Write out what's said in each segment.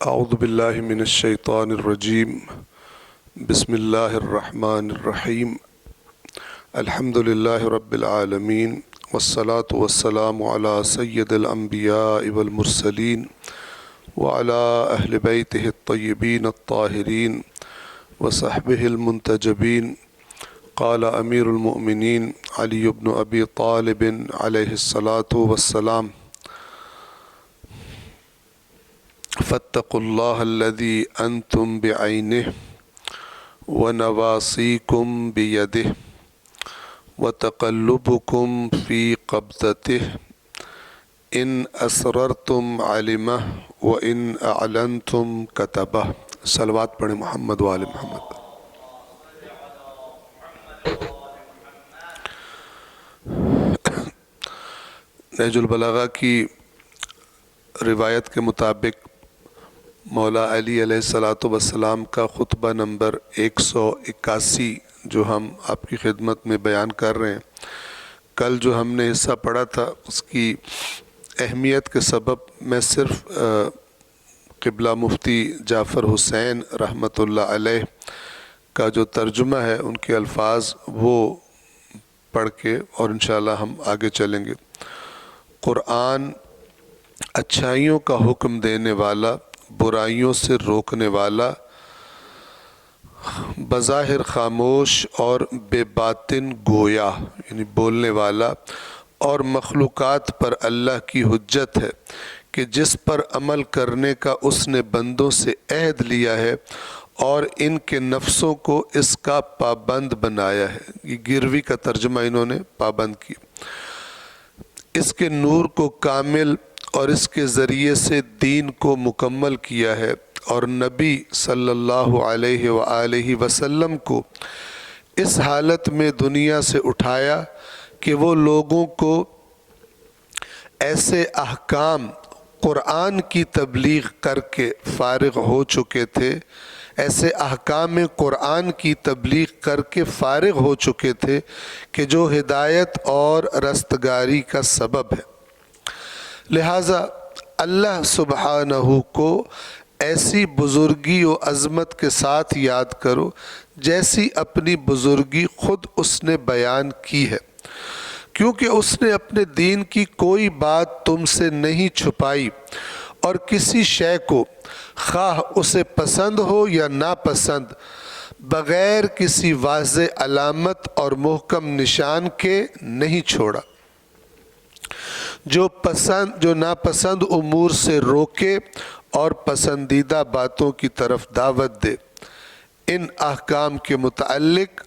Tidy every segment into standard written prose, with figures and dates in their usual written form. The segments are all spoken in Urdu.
اعوذ باللہ من الشیطان الرجیم بسم اللہ الرحمن الرحیم الحمد للہ رب العالمین والصلاة والسلام علی سید الانبیاء والمرسلین وعلی اہل بیتہ الطیبین الطاہرین وصحبہ المنتجبین قال امیر المؤمنین علی بن ابی طالب علیہ الصلاة والسلام فاتقوا اللہ الذی انتم بعینہ ونواصیکم بیدہ وتقلبکم فی قبضتہ ان اسررتم علمہ وان اعلنتم کتبہ۔ صلوات پڑھیں محمد وآل محمد۔ نہج البلاغہ کی روایت کے مطابق مولا علی علیہ السلام کا خطبہ نمبر 181 جو ہم آپ کی خدمت میں بیان کر رہے ہیں، کل جو ہم نے حصہ پڑھا تھا اس کی اہمیت کے سبب میں صرف قبلہ مفتی جعفر حسین رحمۃ اللہ علیہ کا جو ترجمہ ہے ان کے الفاظ وہ پڑھ کے اور انشاءاللہ ہم آگے چلیں گے۔ قرآن اچھائیوں کا حکم دینے والا، برائیوں سے روکنے والا، بظاہر خاموش اور بے باطن گویا یعنی بولنے والا، اور مخلوقات پر اللہ کی حجت ہے کہ جس پر عمل کرنے کا اس نے بندوں سے عہد لیا ہے اور ان کے نفسوں کو اس کا پابند بنایا ہے۔ یہ گروی کا ترجمہ انہوں نے پابند کی۔ اس کے نور کو کامل اور اس کے ذریعے سے دین کو مکمل کیا ہے، اور نبی صلی اللہ علیہ وآلہ وسلم کو اس حالت میں دنیا سے اٹھایا کہ وہ لوگوں کو ایسے احکام قرآن کی تبلیغ کر کے فارغ ہو چکے تھے، ایسے احکام قرآن کی تبلیغ کر کے فارغ ہو چکے تھے کہ جو ہدایت اور رستگاری کا سبب ہے۔ لہٰذا اللہ سبحانہ کو ایسی بزرگی و عظمت کے ساتھ یاد کرو جیسی اپنی بزرگی خود اس نے بیان کی ہے، کیونکہ اس نے اپنے دین کی کوئی بات تم سے نہیں چھپائی، اور کسی شے کو خواہ اسے پسند ہو یا ناپسند بغیر کسی واضح علامت اور محکم نشان کے نہیں چھوڑا۔ جو ناپسند امور سے روکے اور پسندیدہ باتوں کی طرف دعوت دے۔ ان احکام کے متعلق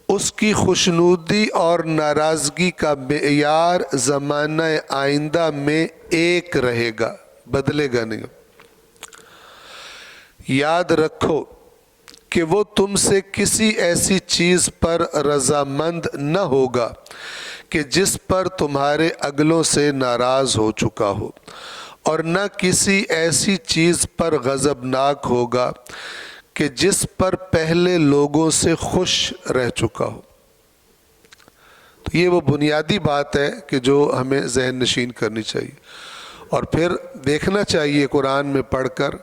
اس کی خوشنودی اور ناراضگی کا معیار زمانہ آئندہ میں ایک رہے گا، بدلے گا نہیں۔ یاد رکھو کہ وہ تم سے کسی ایسی چیز پر رضامند نہ ہوگا کہ جس پر تمہارے اگلوں سے ناراض ہو چکا ہو، اور نہ کسی ایسی چیز پر غضبناک ہوگا کہ جس پر پہلے لوگوں سے خوش رہ چکا ہو۔ تو یہ وہ بنیادی بات ہے کہ جو ہمیں ذہن نشین کرنی چاہیے، اور پھر دیکھنا چاہیے قرآن میں پڑھ کر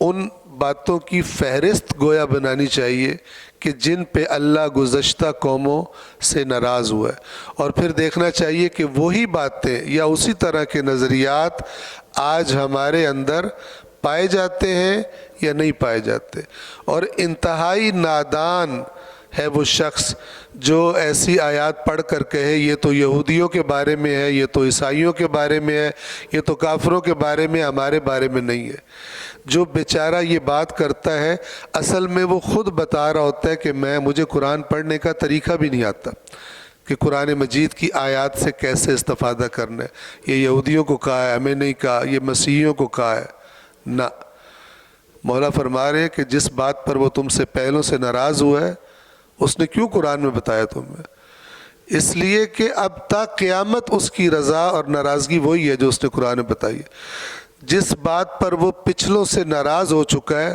ان باتوں کی فہرست گویا بنانی چاہیے کہ جن پہ اللہ گزشتہ قوموں سے ناراض ہوا ہے، اور پھر دیکھنا چاہیے کہ وہی باتیں یا اسی طرح کے نظریات آج ہمارے اندر پائے جاتے ہیں یا نہیں پائے جاتے۔ اور انتہائی نادان ہے وہ شخص جو ایسی آیات پڑھ کر کہے یہ تو یہودیوں کے بارے میں ہے، یہ تو عیسائیوں کے بارے میں ہے، یہ تو کافروں کے بارے میں، ہمارے بارے میں نہیں ہے۔ جو بیچارہ یہ بات کرتا ہے اصل میں وہ خود بتا رہا ہوتا ہے کہ مجھے قرآن پڑھنے کا طریقہ بھی نہیں آتا کہ قرآن مجید کی آیات سے کیسے استفادہ کرنا ہے۔ یہ یہودیوں کو کہا ہے، ہمیں نہیں کہا، یہ مسیحیوں کو کہا ہے، نہ۔ مولا فرما رہے ہیں کہ جس بات پر وہ تم سے پہلوں سے ناراض ہوا ہے اس نے کیوں قرآن میں بتایا تمہیں؟ اس لیے کہ اب تک قیامت اس کی رضا اور ناراضگی وہی ہے جو اس نے قرآن میں بتائی ہے۔ جس بات پر وہ پچھلوں سے ناراض ہو چکا ہے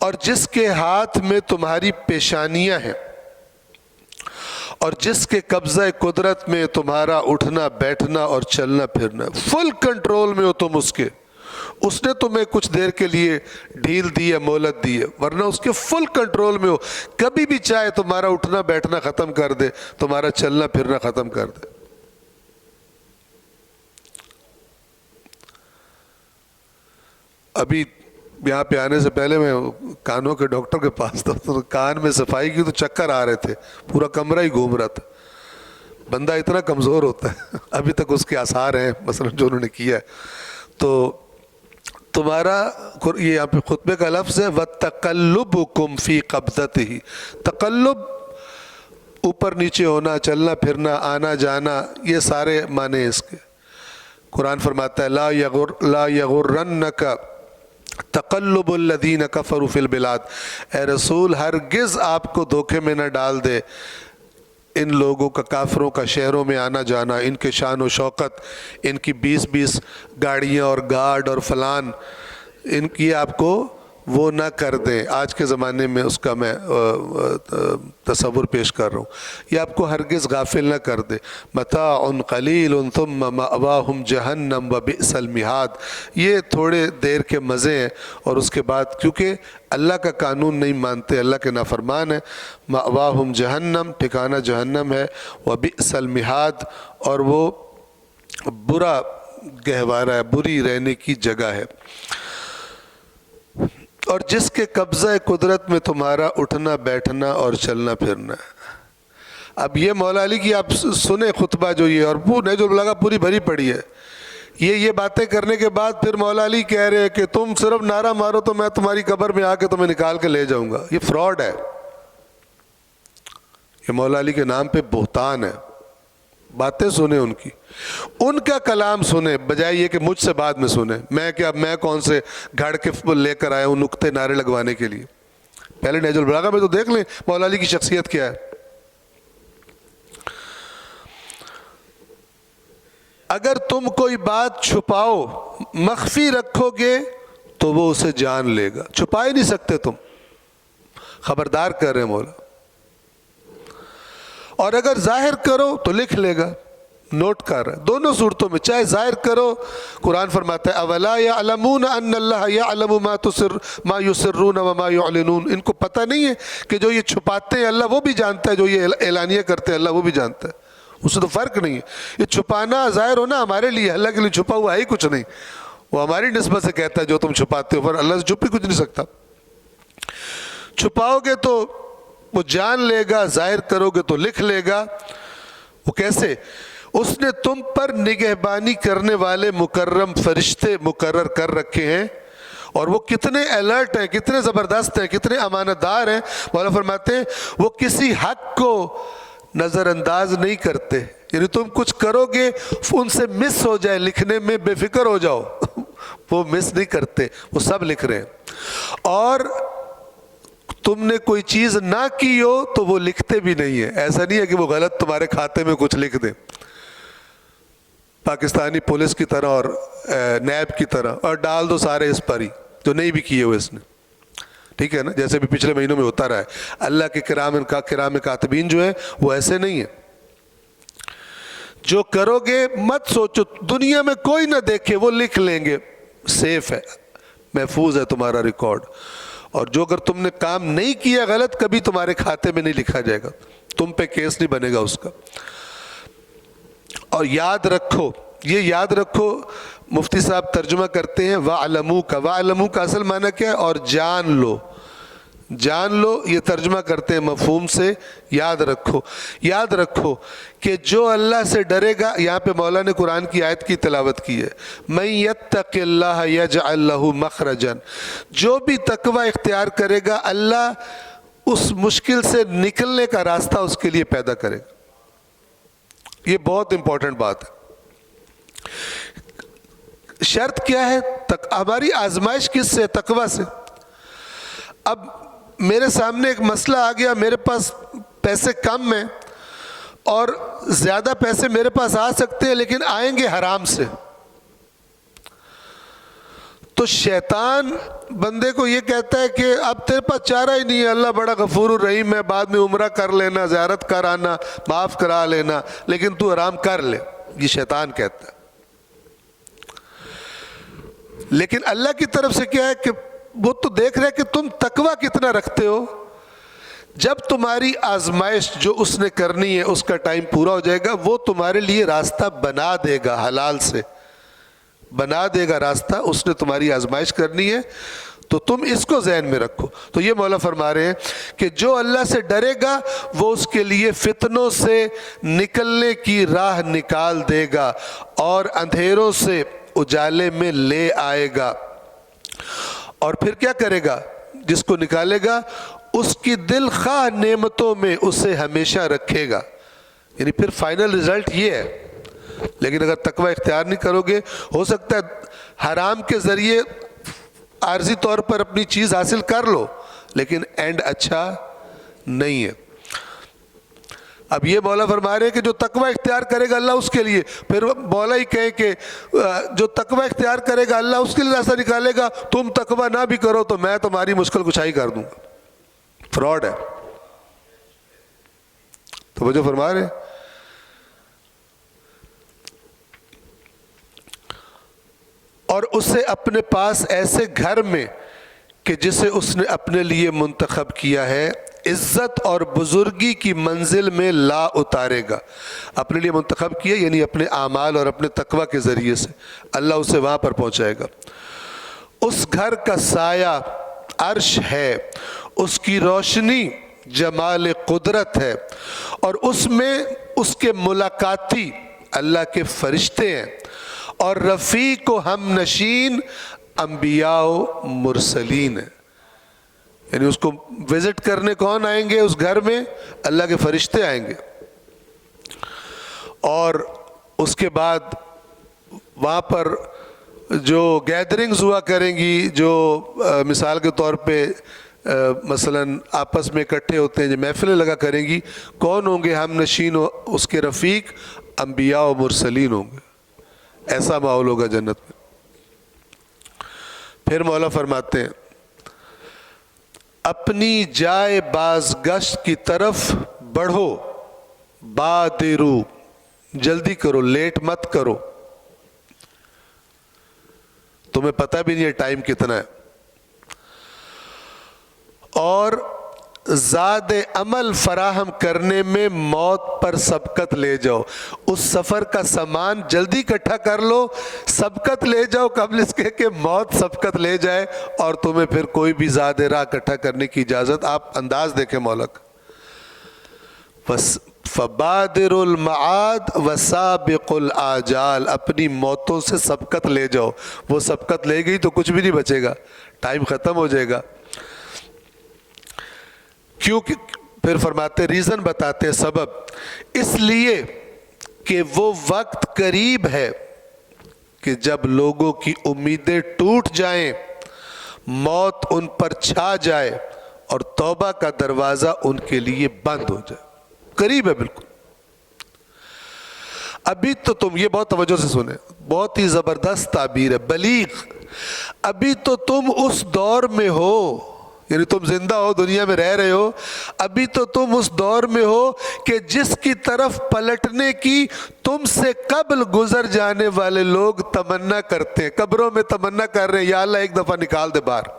اور جس کے ہاتھ میں تمہاری پیشانیاں ہیں اور جس کے قبضہ قدرت میں تمہارا اٹھنا بیٹھنا اور چلنا پھرنا، فل کنٹرول میں ہو تم اس کے، اس نے تمہیں کچھ دیر کے لیے ڈھیل دی ہے، مہلت دی ہے، ورنہ اس کے فل کنٹرول میں ہو، کبھی بھی چاہے تمہارا اٹھنا بیٹھنا ختم کر دے، تمہارا چلنا پھرنا ختم کر دے۔ ابھی یہاں پہ آنے سے پہلے میں کانوں کے ڈاکٹر کے پاس تھا، تو کان میں صفائی کی تو چکر آ رہے تھے، پورا کمرہ ہی گھوم رہا تھا۔ بندہ اتنا کمزور ہوتا ہے، ابھی تک اس کے آثار ہیں مثلا جو انہوں نے کیا ہے۔ تو تمہارا یہ یہاں پہ خطبے کا لفظ ہے وَتَقَلُّبُكُمْ فِي قَبْضَتِهِ، تقلب اوپر نیچے ہونا، چلنا پھرنا، آنا جانا، یہ سارے معنی اس کے۔ قرآن فرماتا ہے لا يغرنك تقلب الذین کفروا فی البلاد، اے رسول ہرگز آپ کو دھوکے میں نہ ڈال دے ان لوگوں کا، کافروں کا شہروں میں آنا جانا، ان کے شان و شوکت، ان کی 20 گاڑیاں اور گارڈ اور فلان، ان کی آپ کو وہ نہ کر دیں۔ آج کے زمانے میں اس کا میں تصور پیش کر رہا ہوں، یہ آپ کو ہرگز غافل نہ کر دے۔ متاع قلیل ثم مأواہم جہنم وبئس المہاد، یہ تھوڑے دیر کے مزے ہیں اور اس کے بعد کیونکہ اللہ کا قانون نہیں مانتے، اللہ کے نافرمان ہیں، مأواہم جہنم، ٹھکانہ جہنم ہے، وبئس المہاد، اور وہ برا گہوارہ ہے، بری رہنے کی جگہ ہے۔ اور جس کے قبضہ قدرت میں تمہارا اٹھنا بیٹھنا اور چلنا پھرنا ہے۔ اب یہ مولا علی کی آپ سنیں خطبہ جو یہ، اور وہ نہج البلاغہ پوری بھری پڑی ہے، یہ باتیں کرنے کے بعد پھر مولا علی کہہ رہے ہیں کہ تم صرف نعرہ مارو تو میں تمہاری قبر میں آ کے تمہیں نکال کے لے جاؤں گا۔ یہ فراڈ ہے، یہ مولا علی کے نام پہ بہتان ہے۔ باتیں سنیں ان کی، ان کا کلام سنیں بجائے یہ کہ مجھ سے بعد میں سنیں۔ میں کون سے گھڑ کے لے کر آیا ہوں نکتے نعرے لگوانے کے لیے؟ پہلے نہج البلاغہ میں تو دیکھ لیں مولا علی کی شخصیت کیا ہے۔ اگر تم کوئی بات چھپاؤ، مخفی رکھو گے تو وہ اسے جان لے گا، چھپا ہی نہیں سکتے تم، خبردار کر رہے ہیں مولا۔ اور اگر ظاہر کرو تو لکھ لے گا، نوٹ کر رہا ہے دونوں صورتوں میں، چاہے ظاہر کرو، قرآن فرماتا ہے اولا یعلمون ان اللہ یعلم ما یسرون وما یعلنون، ان کو پتہ نہیں ہے کہ جو یہ چھپاتے ہیں اللہ وہ بھی جانتا ہے، جو یہ اعلانیہ کرتے ہیں اللہ وہ بھی جانتا ہے، اس سے تو فرق نہیں ہے۔ یہ چھپانا ظاہر ہونا ہمارے لیے، اللہ کے لیے چھپا ہوا ہے ہی کچھ نہیں، وہ ہماری نسبت سے کہتا ہے جو تم چھپاتے ہو، پر اللہ سے چھپ ہی کچھ نہیں سکتا۔ چھپاؤ گے تو وہ جان لے گا، ظاہر کرو گے تو لکھ لے گا۔ وہ کیسے؟ اس نے تم پر نگہبانی کرنے والے مکرم فرشتے مقرر کر رکھے ہیں، اور وہ کتنے الرٹ ہیں، کتنے زبردست ہیں، کتنے امانت دار ہیں۔ مولا فرماتے ہیں وہ کسی حق کو نظر انداز نہیں کرتے، یعنی تم کچھ کرو گے ان سے مس ہو جائے لکھنے میں، بے فکر ہو جاؤ، وہ مس نہیں کرتے، وہ سب لکھ رہے ہیں۔ اور تم نے کوئی چیز نہ کی ہو تو وہ لکھتے بھی نہیں ہیں، ایسا نہیں ہے کہ وہ غلط تمہارے کھاتے میں کچھ لکھ دیں، پاکستانی پولیس کی طرح اور نیب کی طرح، اور ڈال دو سارے اس پر ہی جو نہیں بھی کیے ہوئے اس نے، ٹھیک ہے نا، جیسے بھی پچھلے مہینوں میں ہوتا رہا ہے۔ اللہ کے کرام کاتبین جو ہیں وہ ایسے نہیں ہیں۔ جو کرو گے مت سوچو، دنیا میں کوئی نہ دیکھے، وہ لکھ لیں گے، سیف ہے، محفوظ ہے تمہارا ریکارڈ۔ اور جو اگر تم نے کام نہیں کیا غلط، کبھی تمہارے کھاتے میں نہیں لکھا جائے گا، تم پہ کیس نہیں بنے گا اس کا۔ اور یاد رکھو، یہ یاد رکھو، مفتی صاحب ترجمہ کرتے ہیں وَعْلَمُوا کا، وَعْلَمُوا کا اصل معنی کیا ہے؟ اور جان لو، جان لو، یہ ترجمہ کرتے ہیں مفہوم سے، یاد رکھو۔ یاد رکھو کہ جو اللہ سے ڈرے گا، یہاں پہ مولا نے قرآن کی آیت کی تلاوت کی ہے، مَن يَتَّقِ اللَّهَ يَجْعَلْ لَهُ مَخْرَجًا، جو بھی تقوی اختیار کرے گا اللہ اس مشکل سے نکلنے کا راستہ اس کے لیے پیدا کرے گا۔ یہ بہت امپورٹنٹ بات ہے۔ شرط کیا ہے؟ ہماری آزمائش کس سے؟ تقوی سے۔ اب میرے سامنے ایک مسئلہ آ گیا، میرے پاس پیسے کم ہیں اور زیادہ پیسے میرے پاس آ سکتے ہیں لیکن آئیں گے حرام سے، تو شیطان بندے کو یہ کہتا ہے کہ اب تیرے پاس چارہ ہی نہیں ہے، اللہ بڑا غفور الرحیم ہے، بعد میں عمرہ کر لینا، زیارت کر آنا، معاف کرا لینا، لیکن تو آرام کر لے، یہ شیطان کہتا ہے۔ لیکن اللہ کی طرف سے کیا ہے کہ وہ تو دیکھ رہے کہ تم تقویٰ کتنا رکھتے ہو، جب تمہاری آزمائش جو اس نے کرنی ہے اس کا ٹائم پورا ہو جائے گا، وہ تمہارے لیے راستہ بنا دے گا، حلال سے بنا دے گا راستہ، اس نے تمہاری آزمائش کرنی ہے، تو تم اس کو ذہن میں رکھو۔ تو یہ مولا فرما رہے ہیں کہ جو اللہ سے ڈرے گا وہ اس کے لیے فتنوں سے نکلنے کی راہ نکال دے گا اور اندھیروں سے اجالے میں لے آئے گا۔ اور پھر کیا کرے گا؟ جس کو نکالے گا اس کی دل خواہ نعمتوں میں اسے ہمیشہ رکھے گا، یعنی پھر فائنل رزلٹ یہ ہے۔ لیکن اگر تقوی اختیار نہیں کرو گے، ہو سکتا ہے حرام کے ذریعے عارضی طور پر اپنی چیز حاصل کر لو، لیکن اینڈ اچھا نہیں ہے۔ اب یہ مولا فرما رہے ہیں کہ جو تقوی اختیار کرے گا اللہ اس کے لیے، پھر مولا ہی کہیں کہ جو تقوی اختیار کرے گا اللہ اس کے لیے راستہ نکالے گا، تم تقوی نہ بھی کرو تو میں تمہاری مشکل کشائی کر دوں گا۔ فراڈ ہے۔ تو وہ جو فرما رہے ہیں اور اسے اپنے پاس ایسے گھر میں کہ جسے اس نے اپنے لیے منتخب کیا ہے عزت اور بزرگی کی منزل میں لا اتارے گا۔ اپنے لیے منتخب کیا یعنی اپنے اعمال اور اپنے تقوی کے ذریعے سے اللہ اسے وہاں پر پہنچائے گا۔ اس گھر کا سایہ عرش ہے، اس کی روشنی جمال قدرت ہے، اور اس میں اس کے ملاقاتی اللہ کے فرشتے ہیں، اور رفیق و ہم نشین انبیاء و مرسلین ہیں۔ یعنی اس کو وزٹ کرنے کون آئیں گے؟ اس گھر میں اللہ کے فرشتے آئیں گے، اور اس کے بعد وہاں پر جو گیدرنگز ہوا کریں گی، جو مثال کے طور پہ مثلاً آپس میں اکٹھے ہوتے ہیں، جو محفلیں لگا کریں گی، کون ہوں گے ہم نشین و اس کے رفیق؟ انبیاء و مرسلین ہوں گے۔ ایسا ماحول ہوگا جنت میں۔ پھر مولا فرماتے ہیں اپنی جائے بازگشت کی طرف بڑھو، بادرو، جلدی کرو، لیٹ مت کرو، تمہیں پتہ بھی نہیں ہے ٹائم کتنا ہے، اور زاد عمل فراہم کرنے میں موت پر سبقت لے جاؤ۔ اس سفر کا سامان جلدی اکٹھا کر لو، سبقت لے جاؤ قبل اس کے کہ موت سبقت لے جائے اور تمہیں پھر کوئی بھی زاد راہ اکٹھا کرنے کی اجازت۔ آپ انداز دیکھیں مولا کا، فبادر المعاد وسابق الآجال، اپنی موتوں سے سبقت لے جاؤ۔ وہ سبقت لے گئی تو کچھ بھی نہیں بچے گا، ٹائم ختم ہو جائے گا۔ کیونکہ پھر فرماتے ریزن بتاتے ہیں، سبب، اس لیے کہ وہ وقت قریب ہے کہ جب لوگوں کی امیدیں ٹوٹ جائیں، موت ان پر چھا جائے اور توبہ کا دروازہ ان کے لیے بند ہو جائے۔ قریب ہے بالکل۔ ابھی تو تم، یہ بہت توجہ سے سنیں، بہت ہی زبردست تعبیر ہے، بلیغ، ابھی تو تم اس دور میں ہو، یعنی تم زندہ ہو، دنیا میں رہ رہے ہو، ابھی تو تم اس دور میں ہو کہ جس کی طرف پلٹنے کی تم سے قبل گزر جانے والے لوگ تمنا کرتے ہیں، قبروں میں تمنا کر رہے ہیں یا اللہ ایک دفعہ نکال دے باہر۔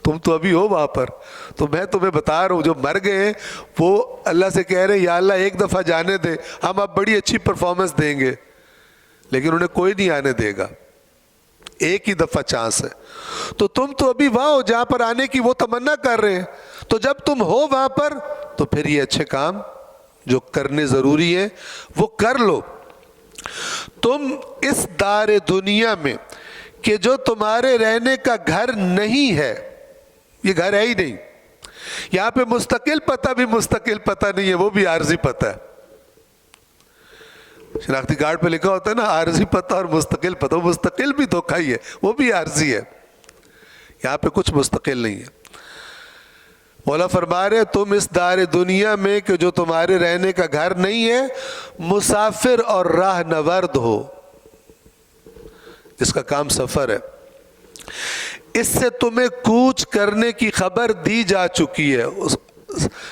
تم تو ابھی ہو وہاں پر، تو میں تمہیں بتا رہا ہوں جو مر گئے ہیں وہ اللہ سے کہہ رہے ہیں یا اللہ ایک دفعہ جانے دے، ہم اب بڑی اچھی پرفارمنس دیں گے، لیکن انہیں کوئی نہیں آنے دے گا، ایک ہی دفعہ چانس ہے۔ تو تم تو ابھی وہاں ہو جہاں پر آنے کی وہ تمنا کر رہے ہیں، تو جب تم ہو وہاں پر تو پھر یہ اچھے کام جو کرنے ضروری ہیں وہ کر لو۔ تم اس دار دنیا میں کہ جو تمہارے رہنے کا گھر نہیں ہے، یہ گھر ہے ہی نہیں، یہاں پہ مستقل پتہ بھی مستقل پتہ نہیں ہے، وہ بھی عارضی پتہ ہے۔ شناختی کارڈ پہ لکھا ہوتا ہے نا عارضی پتہ اور مستقل پتہ، وہ مستقل بھی دھوکہ ہی ہے، وہ بھی عارضی ہے، یہاں پہ کچھ مستقل نہیں ہے۔ مولا فرما رہے تم اس دار دنیا میں کہ جو تمہارے رہنے کا گھر نہیں ہے، مسافر اور راہ نورد ہو، جس کا کام سفر ہے۔ اس سے تمہیں کوچ کرنے کی خبر دی جا چکی ہے.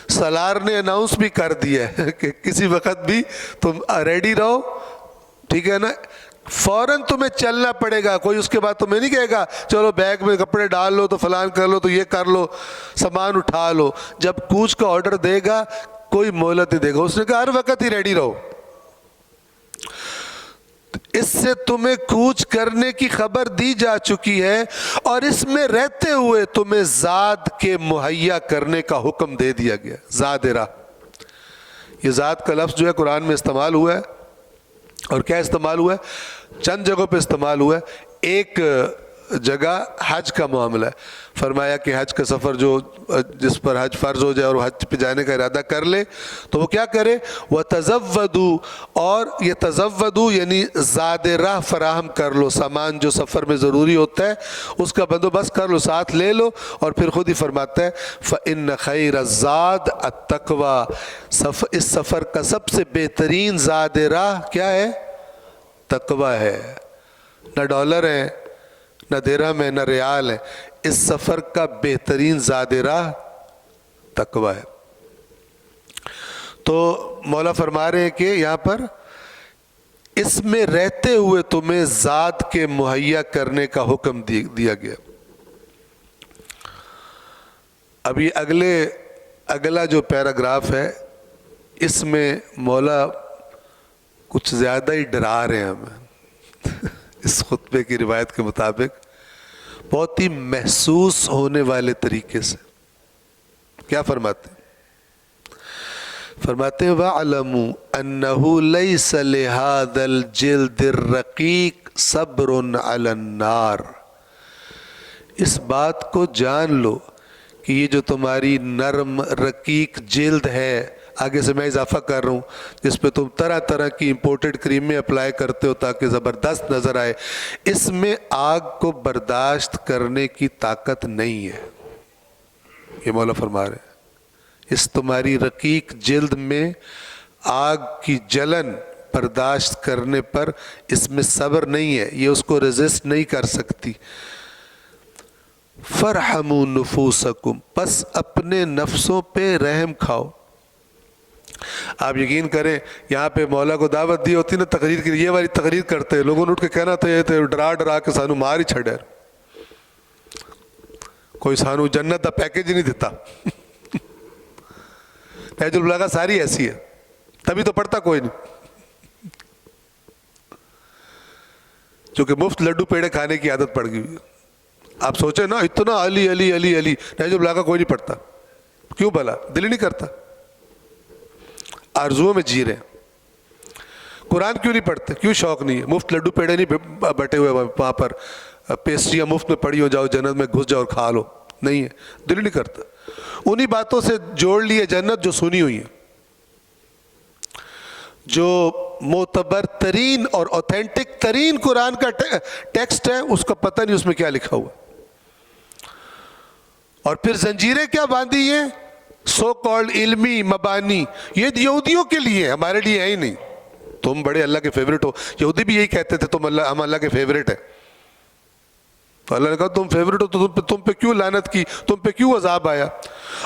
سالار نے اناؤنس بھی کر دیا ہے کہ کسی وقت بھی تم ریڈی رہو, ٹھیک ہے نا. فوراً تمہیں چلنا پڑے گا. کوئی اس کے بعد تمہیں نہیں کہے گا چلو بیگ میں کپڑے ڈال لو تو فلان کر لو تو یہ کر لو, سامان اٹھا لو. جب کوچ کا آرڈر دے گا کوئی مہلت نہیں دے گا. اس نے کہا ہر وقت ہی ریڈی رہو. اس سے تمہیں کوچ کرنے کی خبر دی جا چکی ہے اور اس میں رہتے ہوئے تمہیں زاد کے مہیا کرنے کا حکم دے دیا گیا. زادرہ, یہ زاد کا لفظ جو ہے قرآن میں استعمال ہوا ہے, اور کیا استعمال ہوا ہے؟ چند جگہوں پہ استعمال ہوا ہے. ایک جگہ حج کا معاملہ ہے. فرمایا کہ حج کا سفر جس پر حج فرض ہو جائے اور حج پہ جانے کا ارادہ کر لے تو وہ کیا کرے؟ وَتَزَوَّدُوا, اور یہ تزودو یعنی زاد راہ فراہم کر لو. سامان جو سفر میں ضروری ہوتا ہے اس کا بندوبست کر لو, ساتھ لے لو. اور پھر خود ہی فرماتا ہے فَإِنَّ خَيْرَ الزَّادِ التَّقْوَى, اس سفر کا سب سے بہترین زاد راہ کیا ہے؟ تقوی ہے. نہ ڈالر ہے, نہ درہم ہے, نہ ریال ہے. اس سفر کا بہترین زاد راہ تقوی ہے. تو مولا فرما رہے ہیں کہ یہاں پر اس میں رہتے ہوئے تمہیں ذات کے مہیا کرنے کا حکم دیا گیا. اب یہ اگلا جو پیراگراف ہے اس میں مولا کچھ زیادہ ہی ڈرا رہے ہیں ہمیں. اس خطبے کی روایت کے مطابق بہت ہی محسوس ہونے والے طریقے سے کیا فرماتے ہیں؟ فرماتے ہیں وَاعْلَمُوا أَنَّهُ لَيْسَ لِهَذَا الْجِلْدِ الرَّقِيقِ صَبْرٌ عَلَى النَّارِ. اس بات کو جان لو کہ یہ جو تمہاری نرم رقیق جلد ہے, آگے سے میں اضافہ کر رہا ہوں, جس پہ تم طرح طرح کی امپورٹڈ کریمیں اپلائی کرتے ہو تاکہ زبردست نظر آئے, اس میں آگ کو برداشت کرنے کی طاقت نہیں ہے. یہ مولا فرما رہے ہیں اس تمہاری رقیق جلد میں آگ کی جلن برداشت کرنے پر اس میں صبر نہیں ہے, یہ اس کو ریزسٹ نہیں کر سکتی. فرحموا نفوسکم, پس اپنے نفسوں پہ رحم کھاؤ. آپ یقین کریں یہاں پہ مولا کو دعوت دی ہوتی نا تقریر کی, یہ والی تقریر کرتے لوگوں نے اٹھ کے کہنا تھا یہ تو ڈرا کے سانو مار ہی چھڑے, کوئی سانو جنت دا پیکج ہی نہیں دیتا. نہج البلاغہ ساری ایسی ہے, تبھی تو پڑھتا کوئی نہیں, چونکہ مفت لڈو پیڑے کھانے کی عادت پڑ گئی. آپ سوچیں نا اتنا علی علی علی علی, نہج البلاغہ کوئی نہیں پڑھتا. کیوں بھلا؟ دل ہی نہیں کرتا, آرزوؤں میں جی رہے ہیں. قرآن کیوں نہیں پڑھتے؟ کیوں شوق نہیں ہے؟ مفت لڈو پیڑے نہیں بٹے ہوئے وہاں پر, پیسٹریاں مفت میں پڑی ہو, جاؤ جنت میں گھس جاؤ اور کھا لو, نہیں ہے, دل ہی نہیں کرتا. انہی باتوں سے جوڑ لیے جنت جو سنی ہوئی ہیں, جو معتبر ترین اور اوتھینٹک ترین قرآن کا ٹیکسٹ ہے اس کا پتہ نہیں اس میں کیا لکھا ہوا. اور پھر زنجیریں کیا باندھی ہیں سو کالڈ علمی مبانی, یہ یہودیوں کے لیے, ہمارے لیے ہے ہی نہیں. تم بڑے اللہ کے فیوریٹ ہو, یہودی بھی یہی کہتے تھے ہم اللہ کے فیوریٹ ہیں. تو اللہ نے کہا تم فیوریٹ ہو تو تم پہ کیوں لعنت کی, تم پہ کیوں عذاب آیا.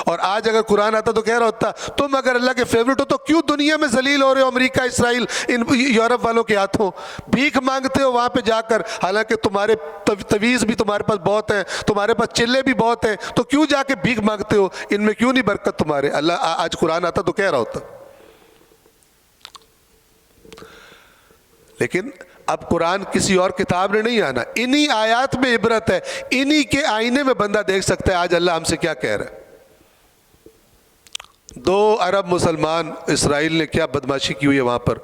اور آج اگر قرآن آتا تو کہہ رہا ہوتا تم اگر اللہ کے فیوریٹ ہو تو کیوں دنیا میں ذلیل ہو رہے ہو, امریکہ اسرائیل ان یورپ والوں کے ہاتھوں بھیک مانگتے ہو وہاں پہ جا کر, حالانکہ تمہارے تویز بھی تمہارے پاس بہت ہیں, تمہارے پاس چلے بھی بہت ہیں, تو کیوں جا کے بھیک مانگتے ہو, ان میں کیوں نہیں برکت تمہارے. اللہ آج قرآن آتا تو کہہ رہا ہوتا. لیکن اب قرآن کسی اور کتاب نے نہیں آنا, انہی آیات میں عبرت ہے, انہی کے آئینے میں بندہ دیکھ سکتا ہے آج اللہ ہم سے کیا کہہ رہا ہے. 2 ارب مسلمان اسرائیل نے کیا بدماشی کی ہوئی ہے وہاں پر,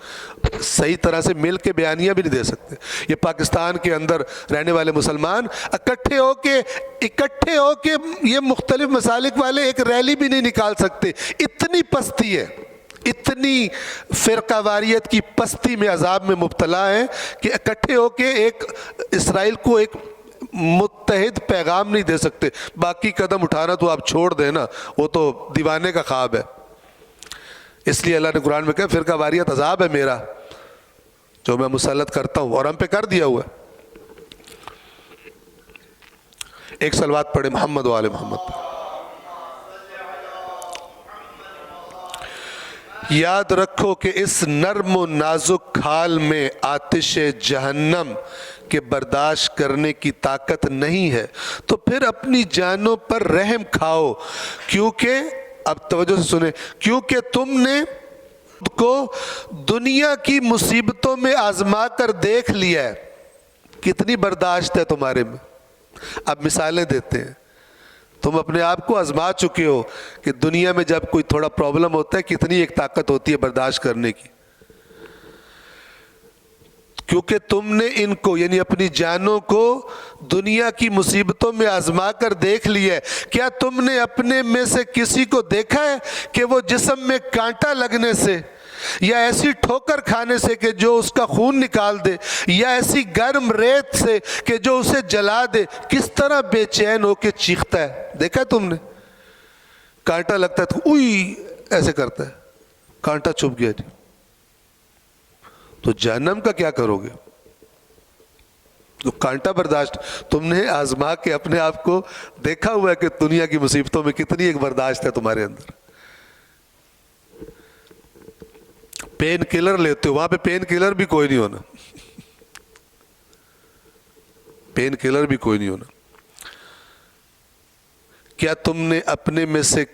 صحیح طرح سے مل کے بیانیہ بھی نہیں دے سکتے. یہ پاکستان کے اندر رہنے والے مسلمان اکٹھے ہو کے یہ مختلف مسالک والے ایک ریلی بھی نہیں نکال سکتے. اتنی پستی ہے, اتنی فرقہ واریت کی پستی میں عذاب میں مبتلا ہیں کہ اکٹھے ہو کے ایک اسرائیل کو ایک متحد پیغام نہیں دے سکتے. باقی قدم اٹھانا تو آپ چھوڑ دیں نا, وہ تو دیوانے کا خواب ہے. اس لیے اللہ نے قرآن میں کہا فرقہ واریت عذاب ہے میرا جو میں مسلط کرتا ہوں, اور ہم پہ کر دیا ہوا ہے. ایک صلوات پڑھے محمد و آل محمد پر۔ یاد رکھو کہ اس نرم و نازک حال میں آتش جہنم کے برداشت کرنے کی طاقت نہیں ہے، تو پھر اپنی جانوں پر رحم کھاؤ، کیونکہ اب توجہ سے سنیں، کیونکہ تم نے کو دنیا کی مصیبتوں میں آزما کر دیکھ لیا ہے، کتنی برداشت ہے تمہارے میں۔ اب مثالیں دیتے ہیں، تم اپنے آپ کو آزما چکے ہو کہ دنیا میں جب کوئی تھوڑا پرابلم ہوتا ہے کتنی ایک طاقت ہوتی ہے برداشت کرنے کی، کیونکہ تم نے ان کو یعنی اپنی جانوں کو دنیا کی مصیبتوں میں آزما کر دیکھ لیا ہے۔ کیا تم نے اپنے میں سے کسی کو دیکھا ہے کہ وہ جسم میں کانٹا لگنے سے یا ایسی ٹھوکر کھانے سے کہ جو اس کا خون نکال دے یا ایسی گرم ریت سے کہ جو اسے جلا دے کس طرح بے چین ہو کے چیختا ہے؟ دیکھا ہے تم نے؟ کانٹا لگتا ہے تو اوئی ایسے کرتا ہے، کانٹا چھپ گیا جی۔ تو جہنم کا کیا کرو گے؟ تو کانٹا برداشت تم نے آزما کے اپنے آپ کو دیکھا ہوا ہے کہ دنیا کی مصیبتوں میں کتنی ایک برداشت ہے تمہارے اندر۔ پین کلر لیتے ہو، وہاں پہ پین کلر بھی کوئی نہیں ہونا، پین کلر بھی کوئی نہیں ہونا۔ کیا تم نے اپنے میں سے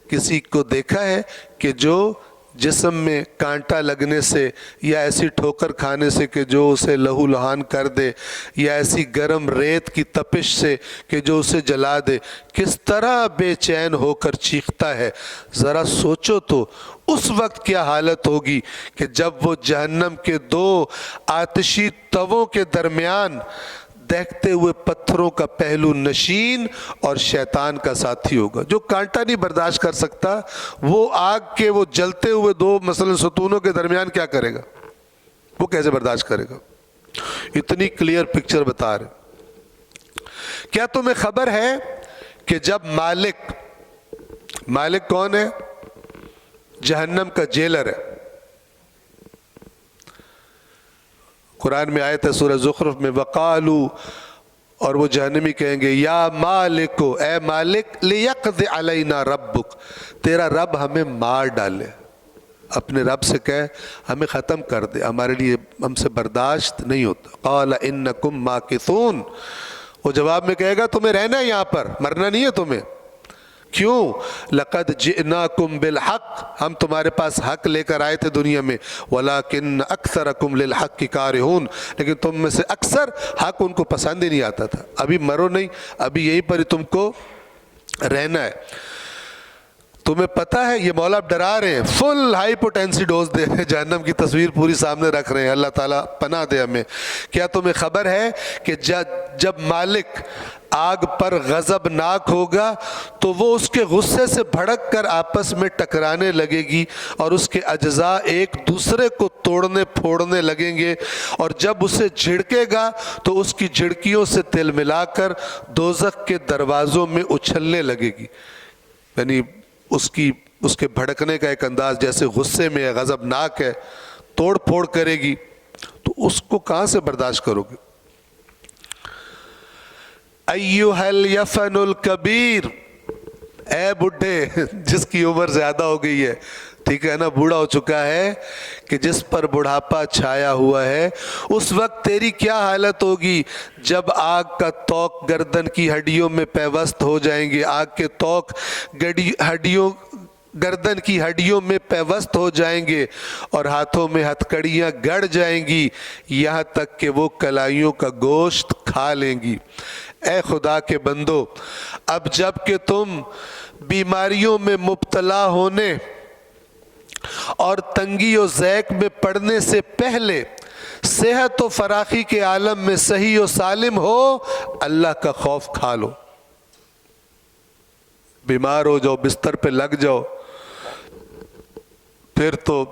کسی کو دیکھا ہے کہ جو جسم میں کانٹا لگنے سے یا ایسی ٹھوکر کھانے سے کہ جو اسے لہو لہان کر دے یا ایسی گرم ریت کی تپش سے کہ جو اسے جلا دے کس طرح بے چین ہو کر چیختا ہے؟ ذرا سوچو تو اس وقت کیا حالت ہوگی کہ جب وہ جہنم کے دو آتشی تووں کے درمیان دیکھتے ہوئے پتھروں کا پہلو نشین اور شیطان کا ساتھی ہوگا۔ جو کانٹا نہیں برداشت کر سکتا وہ آگ کے وہ جلتے ہوئے دو مثلا ستونوں کے درمیان کیا کرے گا؟ وہ کیسے برداشت کرے گا؟ اتنی کلیئر پکچر بتا رہے۔ کیا تمہیں خبر ہے کہ جب مالک کون ہے؟ جہنم کا جیلر ہے۔ قرآن میں آیت ہے سورہ زخرف میں، وقالو، اور وہ جہنمی کہیں گے یا مالکو، اے مالک، لیقض علینا ربک، تیرا رب ہمیں مار ڈالے، اپنے رب سے کہے ہمیں ختم کر دے، ہمارے لیے ہم سے برداشت نہیں ہوتا۔ قال انکم ماکثون، وہ جواب میں کہے گا تمہیں رہنا ہے یہاں پر، مرنا نہیں ہے تمہیں۔ کیوں؟ لقد جئناکم بالحق، ہم تمہارے پاس حق لے کر آئے تھے دنیا میں، ولیکن اکثرکم للحق کارہون، لیکن تم میں سے اکثر حق ان کو پسند ہی نہیں آتا تھا۔ ابھی مرو نہیں، ابھی یہیں پر ہی تم کو رہنا ہے۔ تمہیں پتہ ہے یہ مولا ڈرا رہے ہیں، فل ہائی پوٹینسی ڈوز دے رہے ہیں، جہنم کی تصویر پوری سامنے رکھ رہے ہیں، اللہ تعالیٰ پناہ دے ہمیں۔ کیا تمہیں خبر ہے کہ جب مالک آگ پر غضبناک ہوگا تو وہ اس کے غصے سے بھڑک کر آپس میں ٹکرانے لگے گی اور اس کے اجزاء ایک دوسرے کو توڑنے پھوڑنے لگیں گے، اور جب اسے جھڑکے گا تو اس کی جھڑکیوں سے تل ملا کر دوزخ کے دروازوں میں اچھلنے لگے گی۔ یعنی اس کے بھڑکنے کا ایک انداز جیسے غصے میں ہے، غضبناک ہے، توڑ پھوڑ کرے گی، تو اس کو کہاں سے برداشت کرو گے؟ ایھا الیفن الکبیر، اے بڈھے جس کی عمر زیادہ ہو گئی ہے، ٹھیک ہے نا، بوڑھا ہو چکا ہے، کہ جس پر بڑھاپا چھایا ہوا ہے، اس وقت تیری کیا حالت ہوگی جب آگ کا توق گردن کی ہڈیوں میں پیوست ہو جائیں گے، آگ کے توق گردن کی ہڈیوں میں پیوست ہو جائیں گے اور ہاتھوں میں ہتھکڑیاں گڑ جائیں گی، یہاں تک کہ وہ کلائیوں کا گوشت کھا لیں گی۔ اے خدا کے بندو، اب جب کہ تم بیماریوں میں مبتلا ہونے اور تنگی و ضیق میں پڑنے سے پہلے صحت و فراخی کے عالم میں صحیح و سالم ہو، اللہ کا خوف کھا لو۔ بیمار ہو جاؤ، بستر پہ لگ جاؤ، پھر تو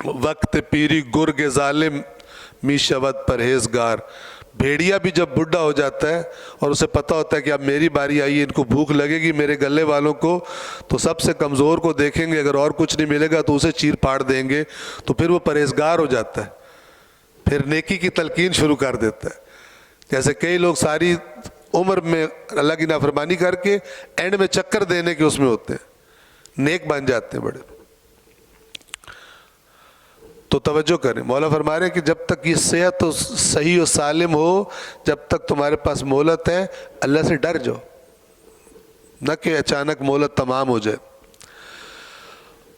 وقت پیری گرگ ظالم می شود پرہیزگار۔ بھیڑیا بھی جب بڈھا ہو جاتا ہے اور اسے پتہ ہوتا ہے کہ اب میری باری آئی ہے، ان کو بھوک لگے گی میرے گلے والوں کو، تو سب سے کمزور کو دیکھیں گے، اگر اور کچھ نہیں ملے گا تو اسے چیر پھاڑ دیں گے، تو پھر وہ پرہیزگار ہو جاتا ہے، پھر نیکی کی تلقین شروع کر دیتا ہے۔ جیسے کئی لوگ ساری عمر میں اللہ کی نافرمانی کر کے اینڈ میں چکر دینے کے اس میں ہوتے ہیں، نیک بن جاتے ہیں بڑے۔ تو توجہ کریں، مولا فرما رہے ہیں کہ جب تک یہ صحت صحیح و سالم ہو، جب تک تمہارے پاس مہلت ہے، اللہ سے ڈر جاؤ، نہ کہ اچانک مہلت تمام ہو جائے۔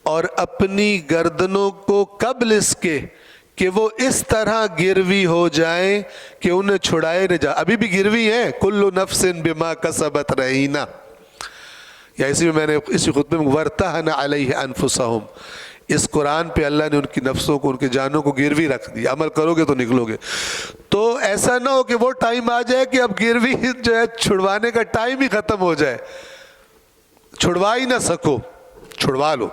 اور اپنی گردنوں کو قبل اس کے کہ وہ اس طرح گروی ہو جائیں کہ انہیں چھڑائے نہ جا، ابھی بھی گروی ہیں، کل نفس بما کسبت رہینہ، یا اسی میں نے اسی خطبے میں ورتہن علیہ انفسہم، اس قرآن پہ اللہ نے ان کی نفسوں کو، ان کے جانوں کو گروی رکھ دی، عمل کرو گے تو نکلو گے۔ تو ایسا نہ ہو کہ وہ ٹائم آ جائے کہ اب گروی جو ہے چھڑوانے کا ٹائم ہی ختم ہو جائے، چھڑوا ہی نہ سکو، چھڑوا لو۔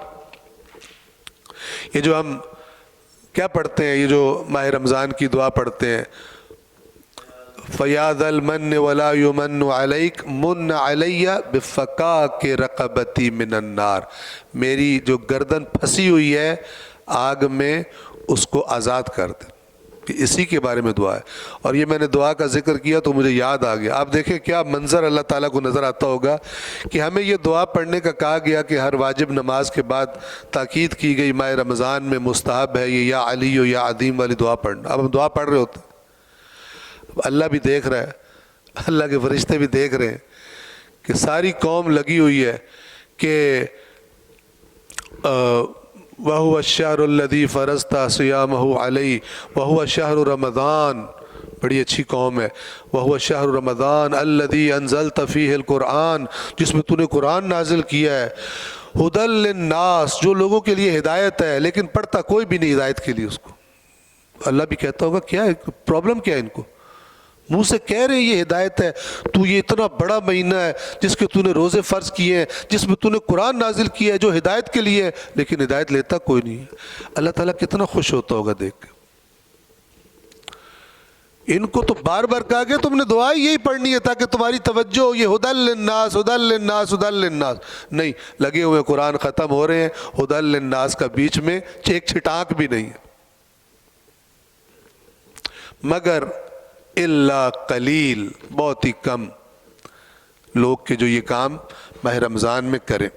یہ جو ہم کیا پڑھتے ہیں، یہ جو ماہ رمضان کی دعا پڑھتے ہیں، فَيَا ذَا الْمَنِّ وَلَا يُمَنُّ عَلَيْكَ مُنَّ عَلَيَّ بِفَقَاكِ رَقَبَتِي مِنَ النَّارِ، میری جو گردن پھنسی ہوئی ہے آگ میں، اس کو آزاد کر دے۔ اسی کے بارے میں دعا ہے۔ اور یہ میں نے دعا کا ذکر کیا تو مجھے یاد آ گیا، آپ دیکھیں کیا منظر اللہ تعالیٰ کو نظر آتا ہوگا کہ ہمیں یہ دعا پڑھنے کا کہا گیا کہ ہر واجب نماز کے بعد تاکید کی گئی ماہ رمضان میں مستحب ہے یہ یا علی و یا عظیم والی دعا پڑھنا۔ اب ہم دعا پڑھ رہے ہوتے ہیں، اللہ بھی دیکھ رہا ہے، اللہ کے فرشتے بھی دیکھ رہے ہیں کہ ساری قوم لگی ہوئی ہے کہ وَهُوَ الشَّهْرُ الَّذِي فَرَضْتَ صِيَامَهُ عَلَيْهِ وَهُوَ شَهْرُ رَمَضَانَ، بڑی اچھی قوم ہے، وَهُوَ شَهْرُ رَمَضَانَ الَّذِي أَنزَلْتَ فِيهِ الْقُرْآنَ، جس میں تو نے قرآن نازل کیا ہے، هُدًى لِلنَّاسِ، جو لوگوں کے لیے ہدایت ہے، لیکن پڑھتا کوئی بھی نہیں ہدایت کے لیے اس کو۔ اللہ بھی کہتا ہوگا کیا ہے پرابلم، کیا ہے ان کو، منہ سے کہہ رہے ہیں یہ ہدایت ہے، تو یہ اتنا بڑا مہینہ ہے جس کے تو نے روزے فرض کیے ہیں، جس میں تو نے قرآن نازل کیا ہے جو ہدایت کے لیے ہے، لیکن ہدایت لیتا کوئی نہیں ہے۔ اللہ تعالیٰ کتنا خوش ہوتا ہوگا دیکھ کے۔ ان کو تو بار بار کہا گیا تم نے دعا یہی پڑھنی ہے تاکہ تمہاری توجہ ہو، یہ ہدی للناس ہدی للناس ہدی للناس، نہیں، لگے ہوئے قرآن ختم ہو رہے ہیں، ہدی للناس کا بیچ میں ایک چھٹانک بھی نہیں ہے، مگر الا قلیل، بہت ہی کم لوگ کے جو یہ کام ماہ رمضان میں کریں۔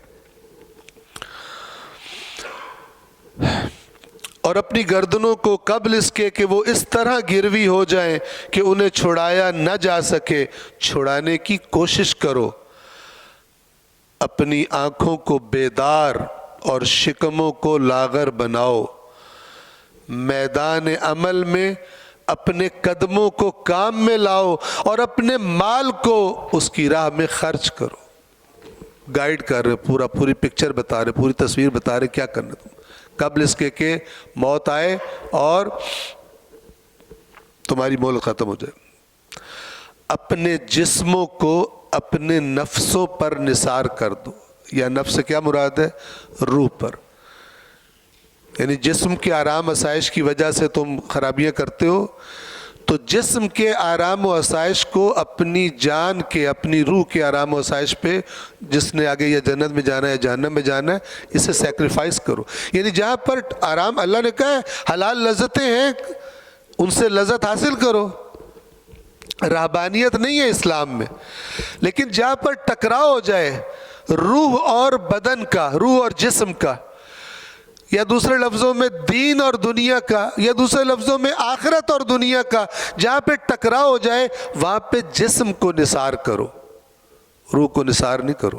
اور اپنی گردنوں کو قبل اس کے کہ وہ اس طرح گروی ہو جائیں کہ انہیں چھڑایا نہ جا سکے، چھڑانے کی کوشش کرو۔ اپنی آنکھوں کو بیدار اور شکموں کو لاغر بناؤ، میدان عمل میں اپنے قدموں کو کام میں لاؤ اور اپنے مال کو اس کی راہ میں خرچ کرو۔ گائیڈ کر رہے، پوری پکچر بتا رہے، پوری تصویر بتا رہے کیا کرنا تم، قبل اس کے کہ موت آئے اور تمہاری مہلت ختم ہو جائے۔ اپنے جسموں کو اپنے نفسوں پر نثار کر دو، یا نفس سے کیا مراد ہے، روح پر، یعنی جسم کے آرام آسائش کی وجہ سے تم خرابیاں کرتے ہو، تو جسم کے آرام و آسائش کو اپنی جان کے، اپنی روح کے آرام و آسائش پہ، جس نے آگے یا جنت میں جانا ہے یا جہنم میں جانا ہے، اسے سیکریفائس کرو۔ یعنی جہاں پر آرام، اللہ نے کہا ہے حلال لذتیں ہیں ان سے لذت حاصل کرو، رہبانیت نہیں ہے اسلام میں، لیکن جہاں پر ٹکراؤ ہو جائے روح اور بدن کا، روح اور جسم کا، یا دوسرے لفظوں میں دین اور دنیا کا، یا دوسرے لفظوں میں آخرت اور دنیا کا، جہاں پہ ٹکراؤ ہو جائے وہاں پہ جسم کو نثار کرو، روح کو نثار نہیں کرو،